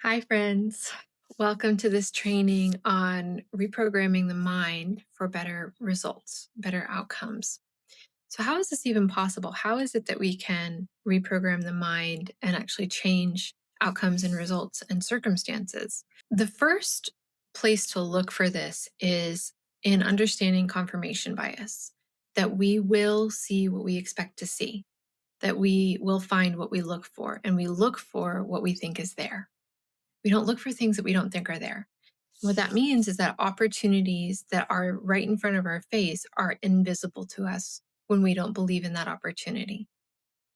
Hi, friends. Welcome to this training on reprogramming the mind for better results, better outcomes. So, how is this even possible? How is it that we can reprogram the mind and actually change outcomes and results and circumstances? The first place to look for this is in understanding confirmation bias, that we will see what we expect to see, that we will find what we look for, and we look for what we think is there. We don't look for things that we don't think are there. What that means is that opportunities that are right in front of our face are invisible to us when we don't believe in that opportunity.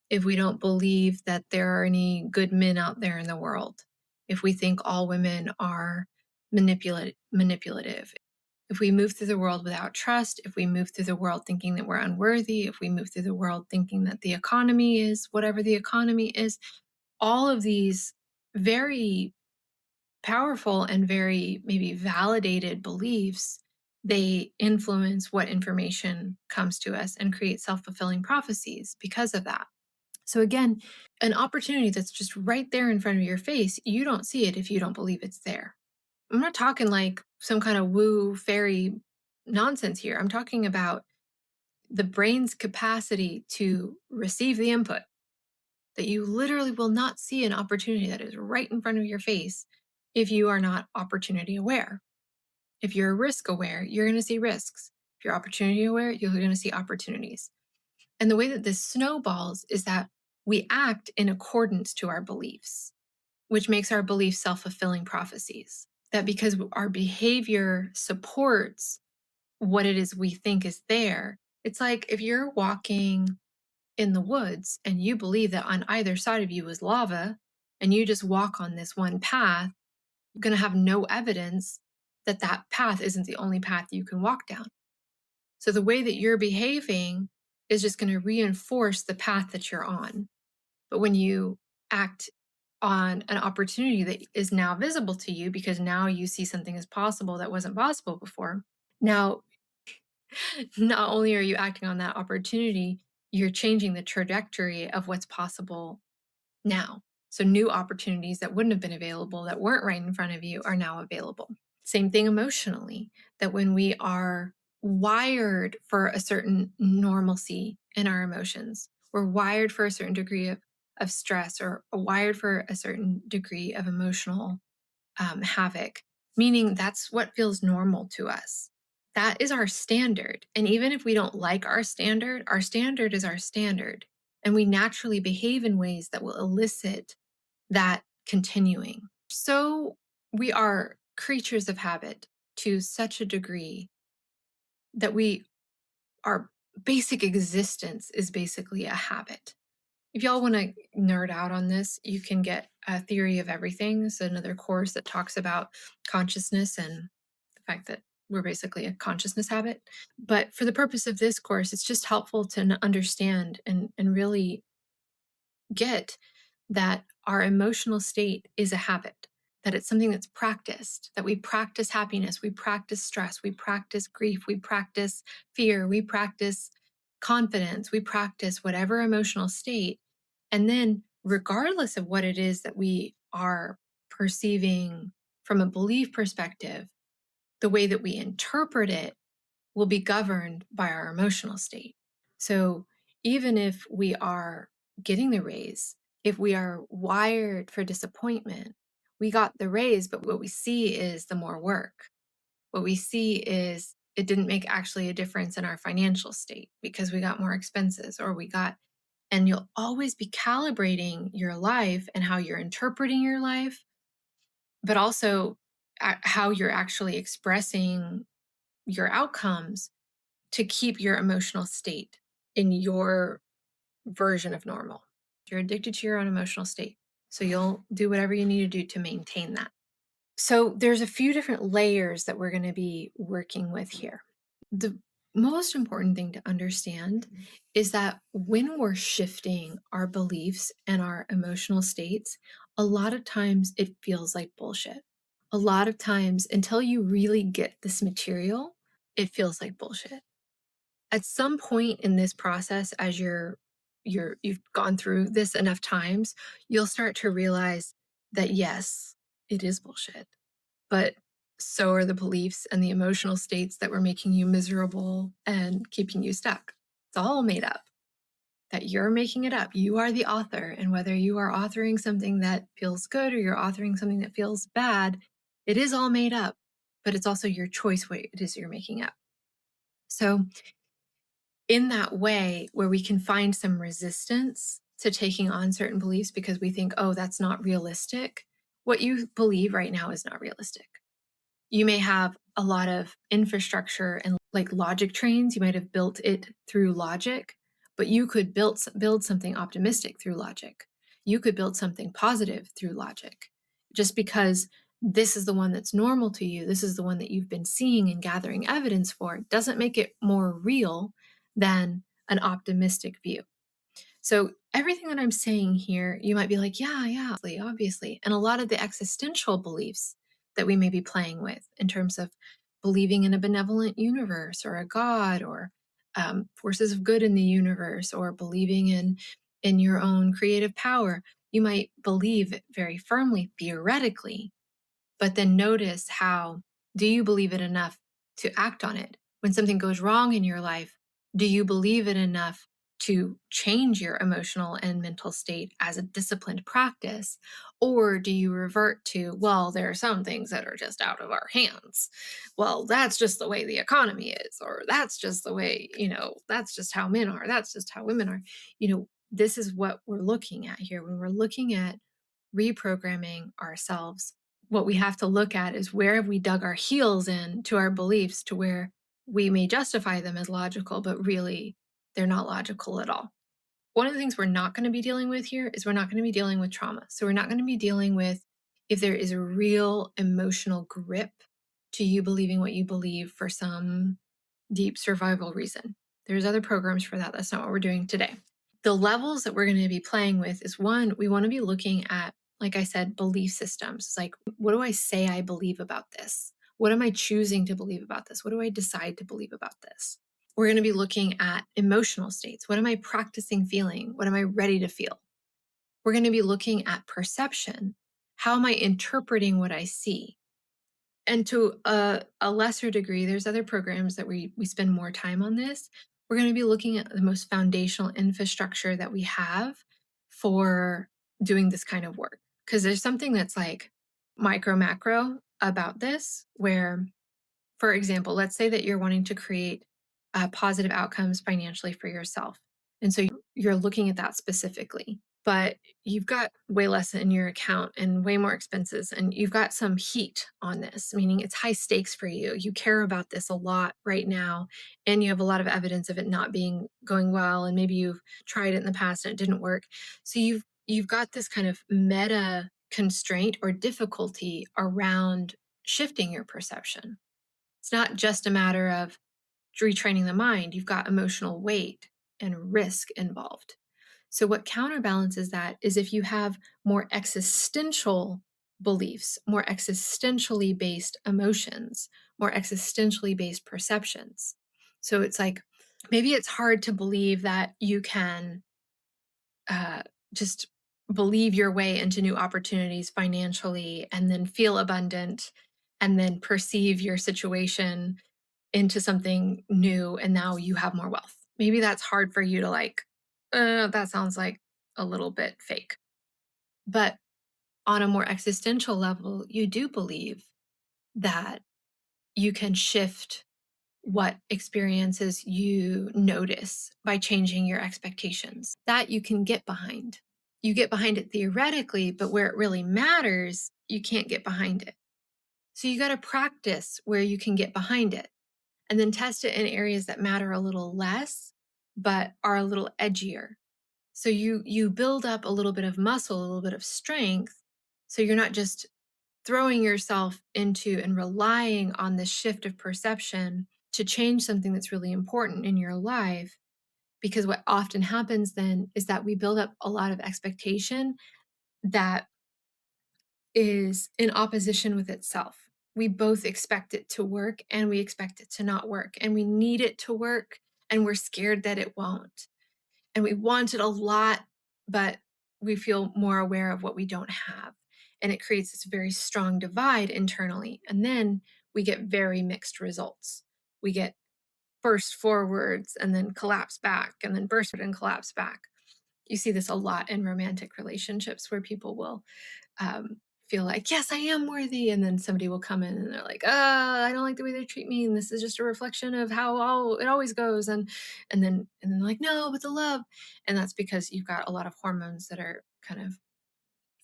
If we don't believe that there are any good men out there in the world, if we think all women are manipulative, if we move through the world without trust, if we move through the world thinking that we're unworthy, if we move through the world thinking that the economy is whatever the economy is, all of these very powerful and very maybe validated beliefs, they influence what information comes to us and create self-fulfilling prophecies because of that. So again, an opportunity that's just right there in front of your face, you don't see it if you don't believe it's there. I'm not talking like some kind of woo fairy nonsense here. I'm talking about the brain's capacity to receive the input, that you literally will not see an opportunity that is right in front of your face if you are not opportunity aware. If you're risk aware, you're going to see risks. If you're opportunity aware, you're going to see opportunities. And the way that this snowballs is that we act in accordance to our beliefs, which makes our beliefs self-fulfilling prophecies. That because our behavior supports what it is we think is there, it's like if you're walking in the woods and you believe that on either side of you is lava and you just walk on this one path, you're going to have no evidence that that path isn't the only path you can walk down. So the way that you're behaving is just going to reinforce the path that you're on. But when you act on an opportunity that is now visible to you because now you see something as possible that wasn't possible before, now not only are you acting on that opportunity, you're changing the trajectory of what's possible now. So new opportunities that wouldn't have been available, that weren't right in front of you, are now available. Same thing emotionally, that when we are wired for a certain normalcy in our emotions, we're wired for a certain degree of stress, or wired for a certain degree of emotional havoc, meaning that's what feels normal to us. That is our standard. And even if we don't like our standard is our standard. And we naturally behave in ways that will elicit that continuing. So we are creatures of habit to such a degree that our basic existence is basically a habit. If y'all want to nerd out on this, you can get a theory of everything. It's another course that talks about consciousness and the fact that we're basically a consciousness habit. But for the purpose of this course, it's just helpful to understand and really get that our emotional state is a habit, that it's something that's practiced, that we practice happiness, we practice stress, we practice grief, we practice fear, we practice confidence, we practice whatever emotional state. And then, regardless of what it is that we are perceiving from a belief perspective, the way that we interpret it will be governed by our emotional state. So even if we are getting the raise, if we are wired for disappointment, we got the raise, but what we see is the more work. What we see is it didn't make actually a difference in our financial state because we got more expenses, and you'll always be calibrating your life and how you're interpreting your life, but also how you're actually expressing your outcomes to keep your emotional state in your version of normal. You're addicted to your own emotional state. So you'll do whatever you need to do to maintain that. So there's a few different layers that we're going to be working with here. The most important thing to understand is that when we're shifting our beliefs and our emotional states, a lot of times it feels like bullshit. A lot of times, until you really get this material, it feels like bullshit. At some point in this process, as you've gone through this enough times, you'll start to realize that yes, It is bullshit. But so are the beliefs and the emotional states that were making you miserable and keeping you stuck. It's all made up. That you're making it up. You are the author. And whether you are authoring something that feels good or you're authoring something that feels bad, it is all made up. But it's also your choice what it is you're making up. So, in that way, where we can find some resistance to taking on certain beliefs because we think, oh, that's not realistic, what you believe right now is not realistic. You may have a lot of infrastructure and like logic trains. You might have built it through logic, but you could build something optimistic through logic. You could build something positive through logic. Just because this is the one that's normal to you, this is the one that you've been seeing and gathering evidence for, doesn't make it more real than an optimistic view. So everything that I'm saying here, you might be like, yeah, obviously. And a lot of the existential beliefs that we may be playing with in terms of believing in a benevolent universe or a God or forces of good in the universe or believing in your own creative power, you might believe it very firmly theoretically, but then notice how do you believe it enough to act on it? When something goes wrong in your life, do you believe it enough to change your emotional and mental state as a disciplined practice? Or do you revert to, well, there are some things that are just out of our hands. Well, that's just the way the economy is, or that's just the way, that's just how men are, that's just how women are. This is what we're looking at here when we're looking at reprogramming ourselves. What we have to look at is where have we dug our heels in to our beliefs to where we may justify them as logical, but really they're not logical at all. One of the things we're not going to be dealing with here is we're not going to be dealing with trauma. So we're not going to be dealing with if there is a real emotional grip to you believing what you believe for some deep survival reason. There's other programs for that. That's not what we're doing today. The levels that we're going to be playing with is one, we want to be looking at, like I said, belief systems. It's like, what do I say I believe about this? What am I choosing to believe about this? What do I decide to believe about this? We're going to be looking at emotional states. What am I practicing feeling? What am I ready to feel? We're going to be looking at perception. How am I interpreting what I see? And to a lesser degree, there's other programs that we spend more time on this. We're going to be looking at the most foundational infrastructure that we have for doing this kind of work. Because there's something that's like micro macro about this, where, for example, let's say that you're wanting to create positive outcomes financially for yourself. And so you're looking at that specifically, but you've got way less in your account and way more expenses. And you've got some heat on this, meaning it's high stakes for you. You care about this a lot right now. And you have a lot of evidence of it not going well. And maybe you've tried it in the past and it didn't work. So you've got this kind of meta constraint or difficulty around shifting your perception. It's not just a matter of retraining the mind. You've got emotional weight and risk involved. So, what counterbalances that is if you have more existential beliefs, more existentially based emotions, more existentially based perceptions. So, it's like maybe it's hard to believe that you can just believe your way into new opportunities financially and then feel abundant and then perceive your situation into something new and now you have more wealth. Maybe that's hard for you to like, that sounds like a little bit fake. But on a more existential level, you do believe that you can shift what experiences you notice by changing your expectations. That you can get behind. You get behind it theoretically, but where it really matters, you can't get behind it. So you got to practice where you can get behind it and then test it in areas that matter a little less, but are a little edgier. So you build up a little bit of muscle, a little bit of strength. So you're not just throwing yourself into and relying on this shift of perception to change something that's really important in your life. Because what often happens then is that we build up a lot of expectation that is in opposition with itself. We both expect it to work and we expect it to not work. And we need it to work and we're scared that it won't. And we want it a lot, but we feel more aware of what we don't have. and it creates this very strong divide internally. And then we get very mixed results. We get burst forwards and then collapse back, and then burst and collapse back. You see this a lot in romantic relationships where people will feel like, yes, I am worthy. And then somebody will come in and they're like, I don't like the way they treat me. And this is just a reflection of how it always goes. And then they're like, no, but the love. And that's because you've got a lot of hormones that are kind of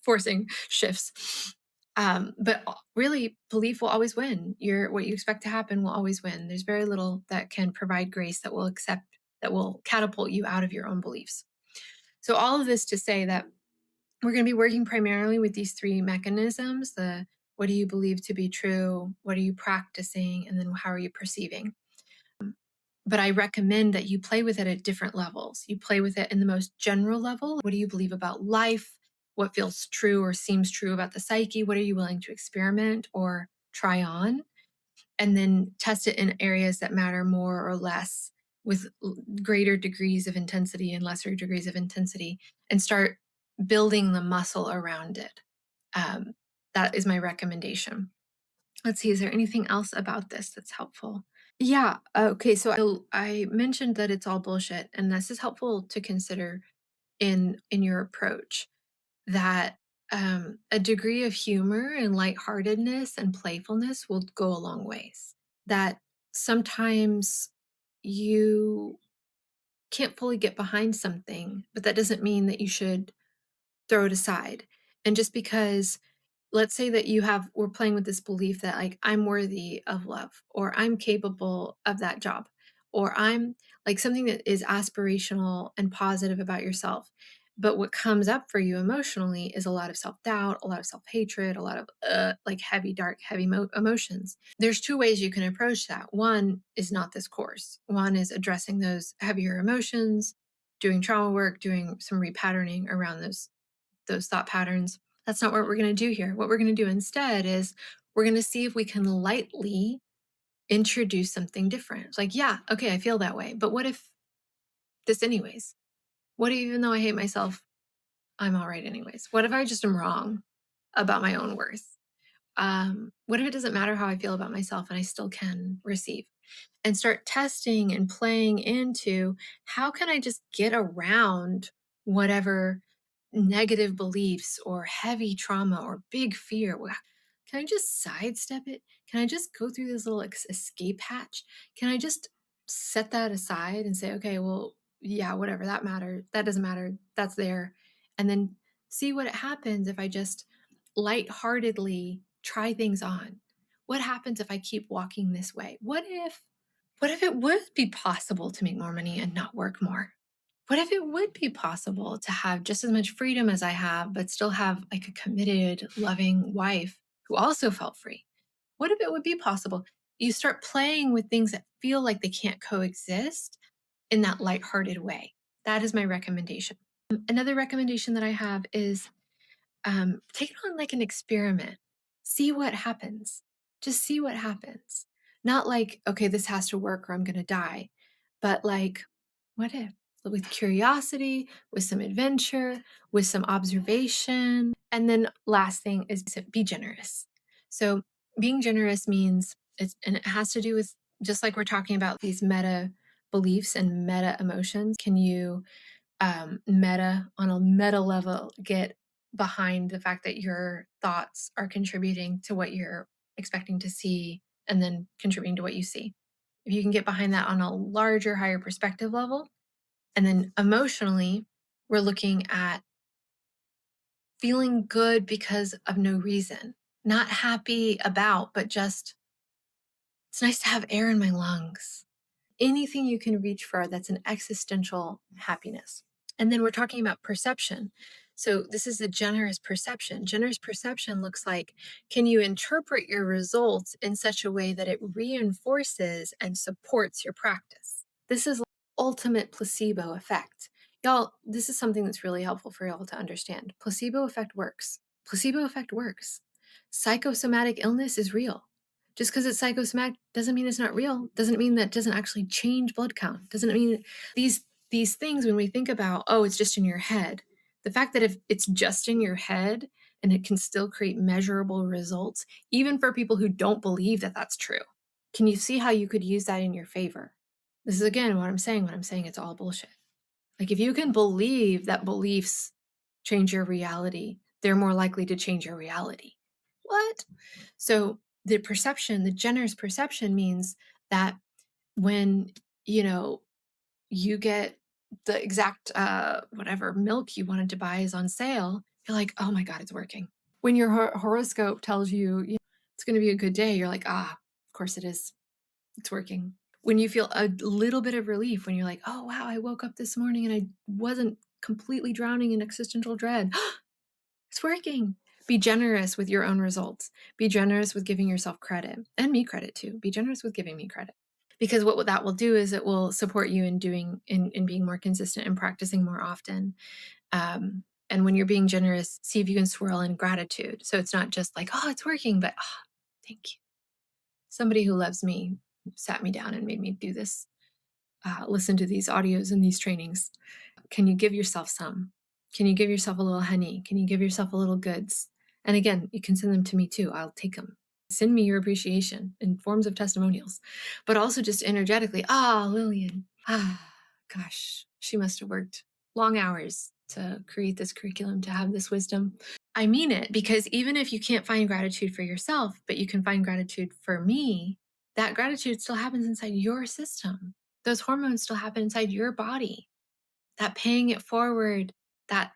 forcing shifts. But really, belief will always win. What you expect to happen will always win. There's very little that can provide grace that will catapult you out of your own beliefs. So all of this to say that we're going to be working primarily with these three mechanisms: the what do you believe to be true, what are you practicing, and then how are you perceiving. But I recommend that you play with it at different levels. You play with it in the most general level. What do you believe about life? What feels true or seems true about the psyche? What are you willing to experiment or try on? And then test it in areas that matter more or less, with greater degrees of intensity and lesser degrees of intensity, and start building the muscle around it. That is my recommendation. Let's see, is there anything else about this that's helpful? Yeah. Okay. So I mentioned that it's all bullshit, and this is helpful to consider in your approach. That a degree of humor and lightheartedness and playfulness will go a long ways. That sometimes you can't fully get behind something, but that doesn't mean that you should throw it aside. And just because, let's say that we're playing with this belief that, like, I'm worthy of love, or I'm capable of that job, or I'm like something that is aspirational and positive about yourself. But what comes up for you emotionally is a lot of self-doubt, a lot of self-hatred, a lot of like heavy, dark, heavy emotions. There's two ways you can approach that. One is not this course. One is addressing those heavier emotions, doing trauma work, doing some repatterning around those thought patterns. That's not what we're going to do here. What we're going to do instead is we're going to see if we can lightly introduce something different. It's like, yeah, okay, I feel that way. But what if this anyways? What if, even though I hate myself, I'm all right anyways? What if I just am wrong about my own worth? What if it doesn't matter how I feel about myself and I still can receive? And start testing and playing into, how can I just get around whatever negative beliefs or heavy trauma or big fear? Can I just sidestep it? Can I just go through this little escape hatch? Can I just set that aside and say, okay, well, yeah, whatever, that doesn't matter, that's there. And then see what happens if I just lightheartedly try things on. What happens if I keep walking this way? What if it would be possible to make more money and not work more? What if it would be possible to have just as much freedom as I have, but still have like a committed, loving wife who also felt free? What if it would be possible? You start playing with things that feel like they can't coexist in that lighthearted way. That is my recommendation. Another recommendation that I have is take it on like an experiment. See what happens. Just see what happens. Not like, okay, this has to work or I'm going to die, but like, what if? With curiosity, with some adventure, with some observation. And then last thing is be generous. So being generous means and it has to do with, just like we're talking about these meta beliefs and meta emotions. Can you on a meta level, get behind the fact that your thoughts are contributing to what you're expecting to see and then contributing to what you see? If you can get behind that on a larger, higher perspective level, and then emotionally, we're looking at feeling good because of no reason, not happy about, but just, it's nice to have air in my lungs. Anything you can reach for that's an existential happiness. And then we're talking about perception. So this is a generous perception. Generous perception looks like, can you interpret your results in such a way that it reinforces and supports your practice? This is ultimate placebo effect. Y'all, this is something that's really helpful for y'all to understand. Placebo effect works. Placebo effect works. Psychosomatic illness is real. Just because it's psychosomatic doesn't mean it's not real. Doesn't mean that doesn't actually change blood count. Doesn't mean these things, when we think about, oh, it's just in your head. The fact that if it's just in your head and it can still create measurable results, even for people who don't believe that that's true. Can you see how you could use that in your favor? This is again what I'm saying when I'm saying it's all bullshit. Like, if you can believe that beliefs change your reality, they're more likely to change your reality. What? So the perception, the generous perception means that when, you get the exact whatever milk you wanted to buy is on sale, you're like, oh my God, it's working. When your horoscope tells you, it's going to be a good day, you're like, of course it is. It's working. When you feel a little bit of relief, when you're like, oh wow, I woke up this morning and I wasn't completely drowning in existential dread. It's working. Be generous with your own results. Be generous with giving yourself credit, and me credit too. Be generous with giving me credit. Because what that will do is it will support you in being more consistent and practicing more often. And when you're being generous, see if you can swirl in gratitude. So it's not just like, oh, it's working, but thank you. Somebody who loves me sat me down and made me do this, listen to these audios and these trainings. Can you give yourself some? Can you give yourself a little honey? Can you give yourself a little goods? And again, you can send them to me too. I'll take them. Send me your appreciation in forms of testimonials, but also just energetically. Lillian. Gosh, she must have worked long hours to create this curriculum, to have this wisdom. I mean it, because even if you can't find gratitude for yourself, but you can find gratitude for me, that gratitude still happens inside your system. Those hormones still happen inside your body. That paying it forward, that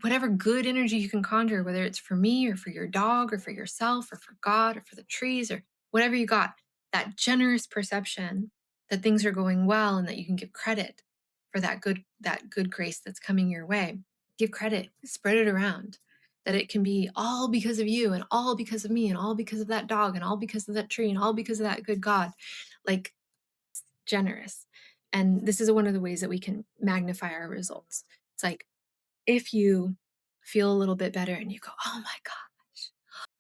whatever good energy you can conjure, whether it's for me or for your dog or for yourself or for God or for the trees or whatever you got, that generous perception that things are going well and that you can give credit for that good grace that's coming your way. Give credit, spread it around, that it can be all because of you and all because of me and all because of that dog and all because of that tree and all because of that good God. Like, generous. And this is one of the ways that we can magnify our results. It's like, if you feel a little bit better and you go, oh my gosh,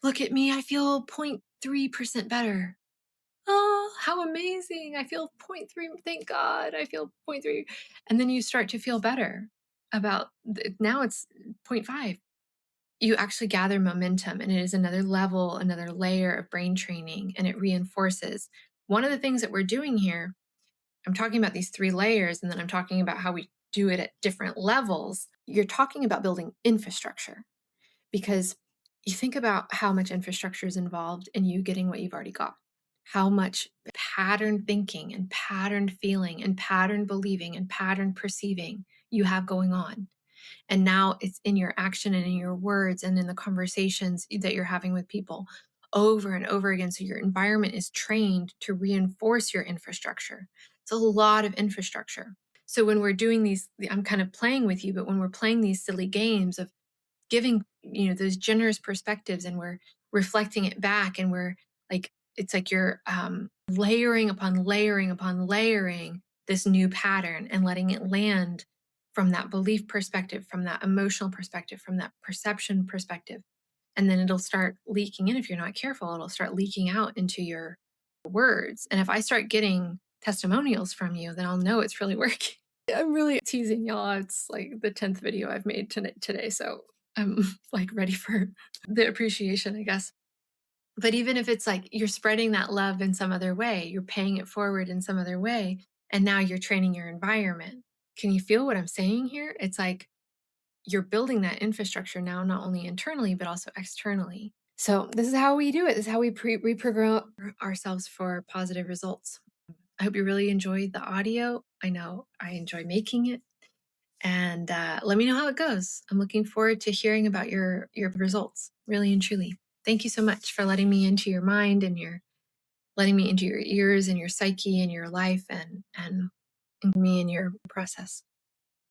look at me, I feel 0.3% better. Oh, how amazing. I feel 0.3. Thank God I feel 0.3. And then you start to feel better about now it's 0.5. You actually gather momentum, and it is another level, another layer of brain training, and it reinforces. One of the things that we're doing here, I'm talking about these 3 layers, and then I'm talking about how we do it at different levels. You're talking about building infrastructure, because you think about how much infrastructure is involved in you getting what you've already got, how much pattern thinking and pattern feeling and pattern believing and pattern perceiving you have going on. And now it's in your action and in your words and in the conversations that you're having with people over and over again. So your environment is trained to reinforce your infrastructure. It's a lot of infrastructure. So when we're doing these, I'm kind of playing with you, but when we're playing these silly games of giving, those generous perspectives, and we're reflecting it back, and we're like, it's like you're layering upon layering upon layering this new pattern and letting it land from that belief perspective, from that emotional perspective, from that perception perspective. And then it'll start leaking in. If you're not careful, it'll start leaking out into your words. And if I start getting testimonials from you, then I'll know it's really working. I'm really teasing y'all. It's like the 10th video I've made today. So I'm like ready for the appreciation, I guess. But even if it's like you're spreading that love in some other way, you're paying it forward in some other way, and now you're training your environment. Can you feel what I'm saying here? It's like you're building that infrastructure now, not only internally, but also externally. So this is how we do it. This is how we reprogram ourselves for positive results. I hope you really enjoyed the audio. I know I enjoy making it. And let me know how it goes. I'm looking forward to hearing about your results, really and truly. Thank you so much for letting me into your mind, and letting me into your ears and your psyche and your life, and me in your process.